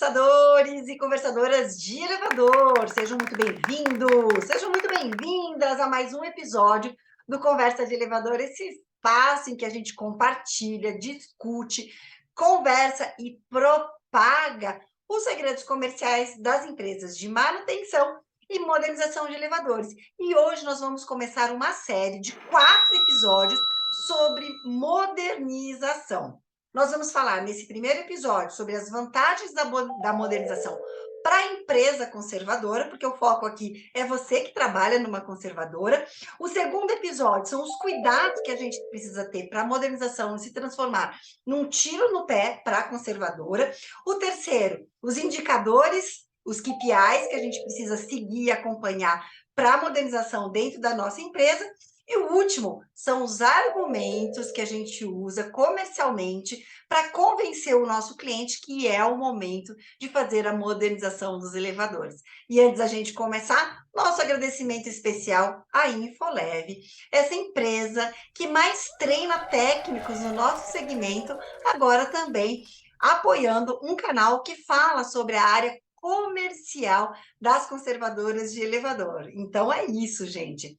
conversadores e conversadoras de elevador, sejam muito bem-vindos, sejam muito bem-vindas a mais um episódio do Conversa de Elevador, esse espaço em que a gente compartilha, discute, conversa e propaga os segredos comerciais das empresas de manutenção e modernização de elevadores. E hoje nós vamos começar uma série de 4 episódios sobre modernização. Nós vamos falar nesse primeiro episódio sobre as vantagens da modernização para a empresa conservadora, porque o foco aqui é você que trabalha numa conservadora. O segundo episódio são os cuidados que a gente precisa ter para a modernização se transformar num tiro no pé para a conservadora. O terceiro, os indicadores, os KPIs que a gente precisa seguir e acompanhar para a modernização dentro da nossa empresa. E o último são os argumentos que a gente usa comercialmente para convencer o nosso cliente que é o momento de fazer a modernização dos elevadores. E antes da gente começar, nosso agradecimento especial à Infoleve, essa empresa que mais treina técnicos no nosso segmento, agora também apoiando um canal que fala sobre a área comercial das conservadoras de elevador. Então é isso, gente.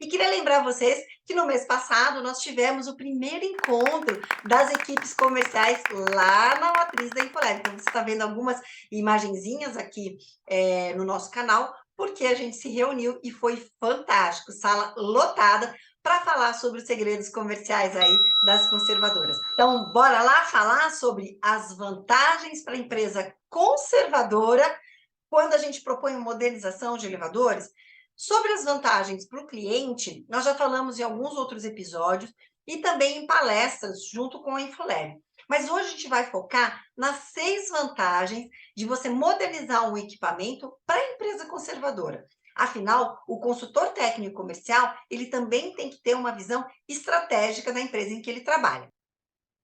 E queria lembrar vocês que no mês passado nós tivemos o primeiro encontro das equipes comerciais lá na matriz da Infoleve. Então, você está vendo algumas imagenzinhas aqui no nosso canal, porque a gente se reuniu e foi fantástico, sala lotada, para falar sobre os segredos comerciais aí das conservadoras. Então, bora lá falar sobre as vantagens para a empresa conservadora quando a gente propõe uma modernização de elevadores. Sobre as vantagens para o cliente, nós já falamos em alguns outros episódios e também em palestras junto com a Infoleve. Mas hoje a gente vai focar nas 6 vantagens de você modernizar um equipamento para a empresa conservadora. Afinal, o consultor técnico comercial, ele também tem que ter uma visão estratégica da empresa em que ele trabalha.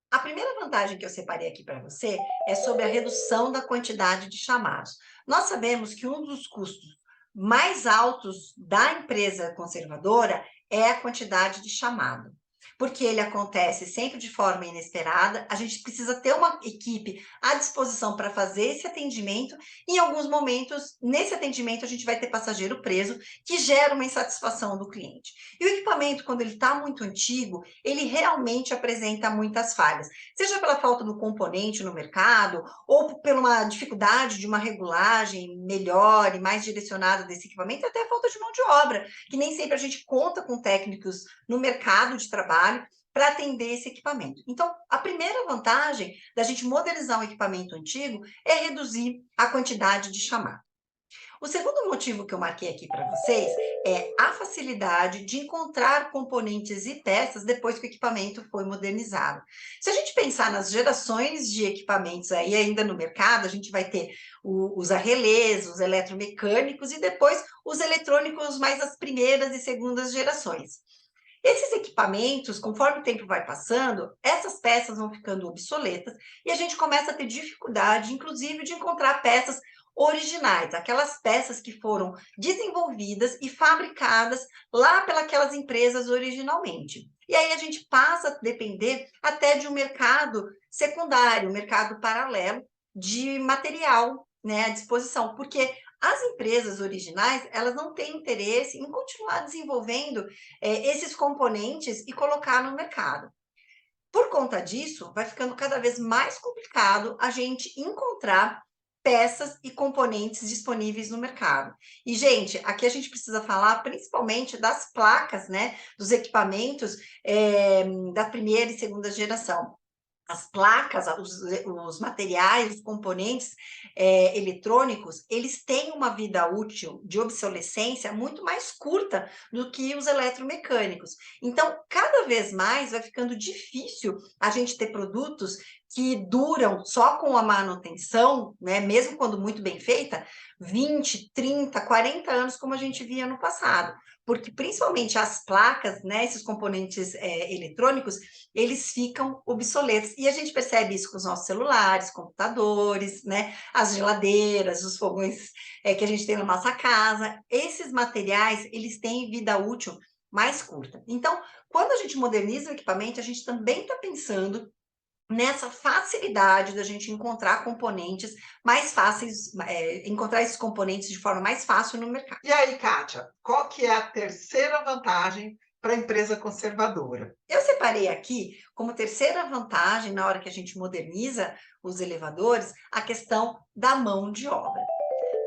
A primeira vantagem que eu separei aqui para você é sobre a redução da quantidade de chamados. Nós sabemos que um dos custos mais altos da empresa conservadora é a quantidade de chamado, porque ele acontece sempre de forma inesperada. A gente precisa ter uma equipe à disposição para fazer esse atendimento. Em alguns momentos, nesse atendimento, a gente vai ter passageiro preso, que gera uma insatisfação do cliente. E o equipamento, quando ele está muito antigo, ele realmente apresenta muitas falhas, seja pela falta do componente no mercado, ou pela uma dificuldade de uma regulagem melhor e mais direcionada desse equipamento, até a falta de mão de obra, que nem sempre a gente conta com técnicos no mercado de trabalho para atender esse equipamento. Então, a primeira vantagem da gente modernizar um equipamento antigo é reduzir a quantidade de chamada. O segundo motivo que eu marquei aqui para vocês é a facilidade de encontrar componentes e peças depois que o equipamento foi modernizado. Se a gente pensar nas gerações de equipamentos aí ainda no mercado, a gente vai ter os arrelês, os eletromecânicos e depois os eletrônicos mais as primeiras e segundas gerações. Esses equipamentos, conforme o tempo vai passando, essas peças vão ficando obsoletas e a gente começa a ter dificuldade, inclusive, de encontrar peças originais, aquelas peças que foram desenvolvidas e fabricadas lá pelas empresas originalmente. E aí a gente passa a depender até de um mercado secundário, um mercado paralelo de material, né, à disposição, porque as empresas originais, elas não têm interesse em continuar desenvolvendo esses componentes e colocar no mercado. Por conta disso, vai ficando cada vez mais complicado a gente encontrar peças e componentes disponíveis no mercado. E, gente, aqui a gente precisa falar principalmente das placas, né, dos equipamentos da primeira e segunda geração. As placas, os materiais, os componentes eletrônicos, eles têm uma vida útil de obsolescência muito mais curta do que os eletromecânicos. Então, cada vez mais vai ficando difícil a gente ter produtos que duram só com a manutenção, né, mesmo quando muito bem feita, 20, 30, 40 anos, como a gente via no passado. Porque principalmente as placas, né, esses componentes eletrônicos, eles ficam obsoletos. E a gente percebe isso com os nossos celulares, computadores, né? As geladeiras, os fogões que a gente tem na nossa casa. Esses materiais, eles têm vida útil mais curta. Então, quando a gente moderniza o equipamento, a gente também está pensando nessa facilidade da gente encontrar componentes mais fáceis, encontrar esses componentes de forma mais fácil no mercado. E aí, Kátia, qual que é a terceira vantagem para a empresa conservadora? Eu separei aqui como terceira vantagem, na hora que a gente moderniza os elevadores, a questão da mão de obra.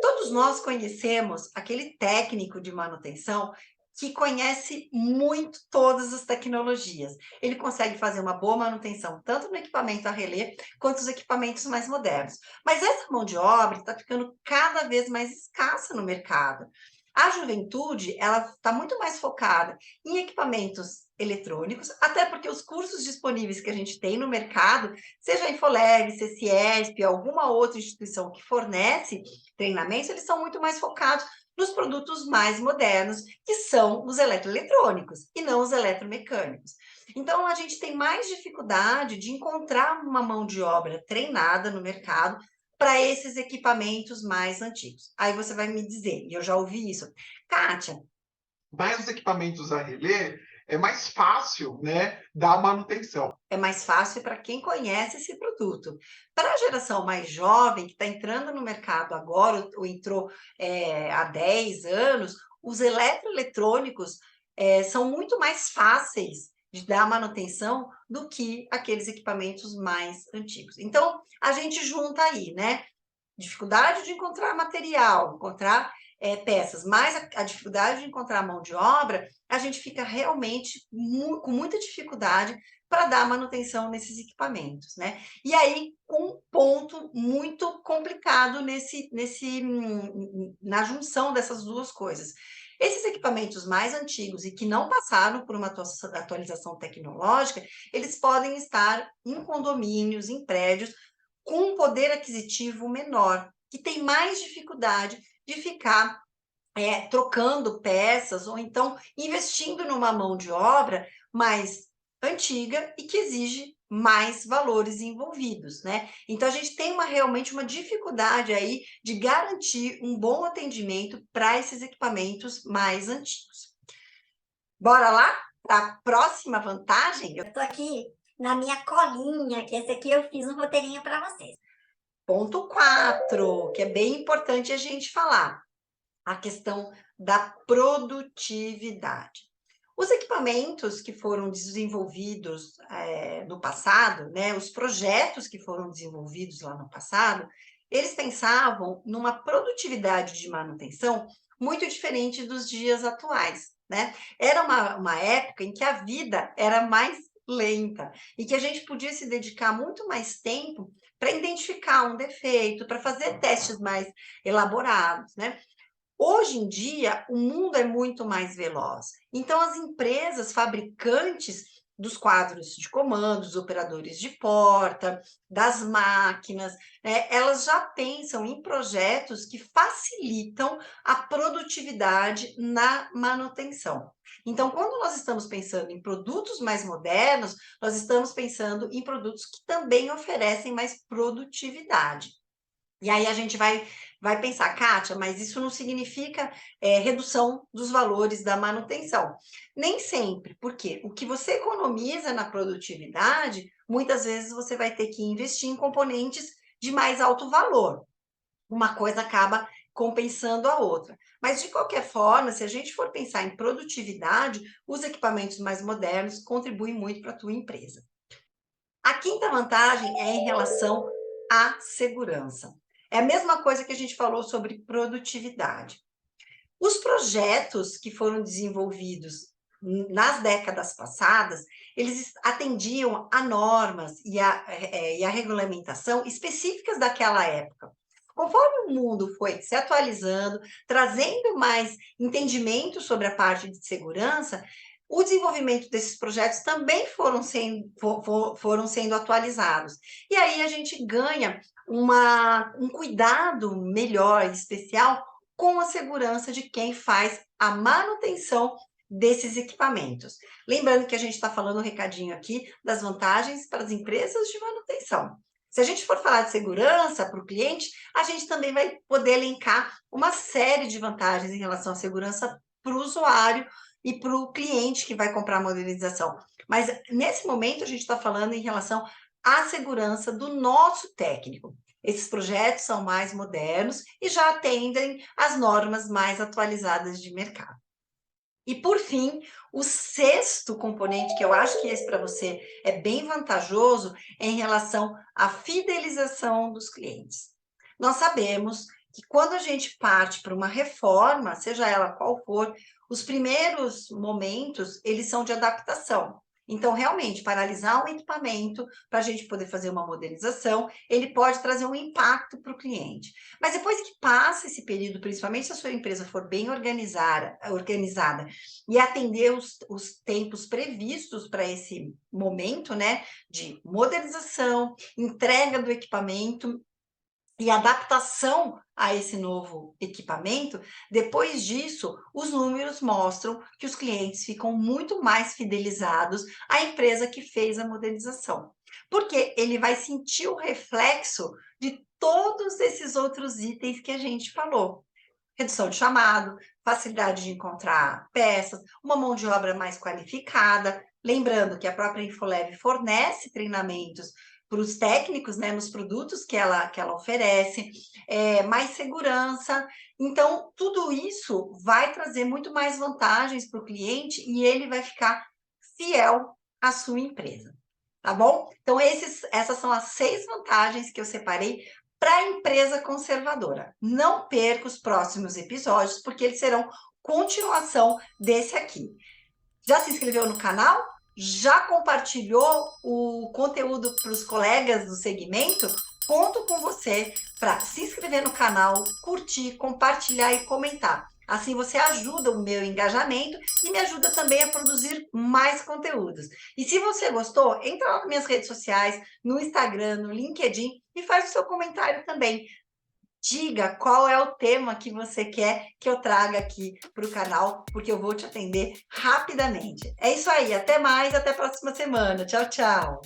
Todos nós conhecemos aquele técnico de manutenção que conhece muito todas as tecnologias. Ele consegue fazer uma boa manutenção, tanto no equipamento a relé, quanto os equipamentos mais modernos. Mas essa mão de obra está ficando cada vez mais escassa no mercado. A juventude, ela está muito mais focada em equipamentos eletrônicos, até porque os cursos disponíveis que a gente tem no mercado, seja a Infoleg, CCESP, alguma outra instituição que fornece treinamentos, eles são muito mais focados nos produtos mais modernos, que são os eletroeletrônicos, e não os eletromecânicos. Então, a gente tem mais dificuldade de encontrar uma mão de obra treinada no mercado para esses equipamentos mais antigos. Aí você vai me dizer, e eu já ouvi isso, Kátia, Mas os equipamentos a relé é mais fácil, né, dar manutenção. é mais fácil para quem conhece esse produto. Para a geração mais jovem, que está entrando no mercado agora, ou entrou há 10 anos, os eletroeletrônicos são muito mais fáceis de dar manutenção do que aqueles equipamentos mais antigos. Então, a gente junta aí, né? Dificuldade de encontrar material, encontrar peças, mais a dificuldade de encontrar mão de obra, a gente fica realmente com muita dificuldade para dar manutenção nesses equipamentos, né? E aí, um ponto muito complicado na junção dessas duas coisas. Esses equipamentos mais antigos e que não passaram por uma atualização tecnológica, eles podem estar em condomínios, em prédios, com um poder aquisitivo menor, que tem mais dificuldade de ficar trocando peças ou então investindo numa mão de obra mais antiga e que exige mais valores envolvidos, né? Então a gente tem realmente uma dificuldade aí de garantir um bom atendimento para esses equipamentos mais antigos. Bora lá para a próxima vantagem? Eu tô aqui na minha colinha, que esse aqui eu fiz um roteirinho para vocês. Ponto 4, que é bem importante a gente falar, a questão da produtividade. Os equipamentos que foram desenvolvidos no passado, né, os projetos que foram desenvolvidos lá no passado, eles pensavam numa produtividade de manutenção muito diferente dos dias atuais, né? Era uma época em que a vida era mais lenta e que a gente podia se dedicar muito mais tempo para identificar um defeito, para fazer testes mais elaborados, né? Hoje em dia, o mundo é muito mais veloz. Então, as empresas fabricantes dos quadros de comando, dos operadores de porta, das máquinas, né, elas já pensam em projetos que facilitam a produtividade na manutenção. Então, quando nós estamos pensando em produtos mais modernos, nós estamos pensando em produtos que também oferecem mais produtividade. E aí a gente vai pensar, Kátia, mas isso não significa redução dos valores da manutenção. Nem sempre, porque o que você economiza na produtividade, muitas vezes você vai ter que investir em componentes de mais alto valor. Uma coisa acaba compensando a outra. Mas, de qualquer forma, se a gente for pensar em produtividade, os equipamentos mais modernos contribuem muito para a tua empresa. A quinta vantagem é em relação à segurança. É a mesma coisa que a gente falou sobre produtividade. Os projetos que foram desenvolvidos nas décadas passadas, eles atendiam a normas e a regulamentação específicas daquela época. Conforme o mundo foi se atualizando, trazendo mais entendimento sobre a parte de segurança, o desenvolvimento desses projetos também foram sendo atualizados. E aí a gente ganha um cuidado melhor, especial, com a segurança de quem faz a manutenção desses equipamentos. Lembrando que a gente está falando um recadinho aqui das vantagens para as empresas de manutenção. Se a gente for falar de segurança para o cliente, a gente também vai poder elencar uma série de vantagens em relação à segurança para o usuário e para o cliente que vai comprar a modernização. Mas nesse momento a gente está falando em relação a segurança do nosso técnico. Esses projetos são mais modernos e já atendem às normas mais atualizadas de mercado. E, por fim, o sexto componente, que eu acho que esse para você é bem vantajoso, é em relação à fidelização dos clientes. Nós sabemos que quando a gente parte para uma reforma, seja ela qual for, os primeiros momentos, eles são de adaptação. Então, realmente, paralisar um equipamento para a gente poder fazer uma modernização, ele pode trazer um impacto para o cliente. Mas depois que passa esse período, principalmente se a sua empresa for bem organizada e atender os tempos previstos para esse momento, né, de modernização, entrega do equipamento e adaptação a esse novo equipamento, depois disso, os números mostram que os clientes ficam muito mais fidelizados à empresa que fez a modernização, porque ele vai sentir o reflexo de todos esses outros itens que a gente falou. Redução de chamado, facilidade de encontrar peças, uma mão de obra mais qualificada. Lembrando que a própria Infolev fornece treinamentos para os técnicos, né, nos produtos que ela oferece, mais segurança. Então, tudo isso vai trazer muito mais vantagens para o cliente e ele vai ficar fiel à sua empresa, tá bom? Então, essas são as 6 vantagens que eu separei para a empresa conservadora. Não perca os próximos episódios, porque eles serão continuação desse aqui. Já se inscreveu no canal? Já compartilhou o conteúdo para os colegas do segmento? Conto com você para se inscrever no canal, curtir, compartilhar e comentar. Assim você ajuda o meu engajamento e me ajuda também a produzir mais conteúdos. E se você gostou, entra lá nas minhas redes sociais, no Instagram, no LinkedIn e faz o seu comentário também. Diga qual é o tema que você quer que eu traga aqui para o canal, porque eu vou te atender rapidamente. É isso aí, até mais, até a próxima semana. Tchau, tchau!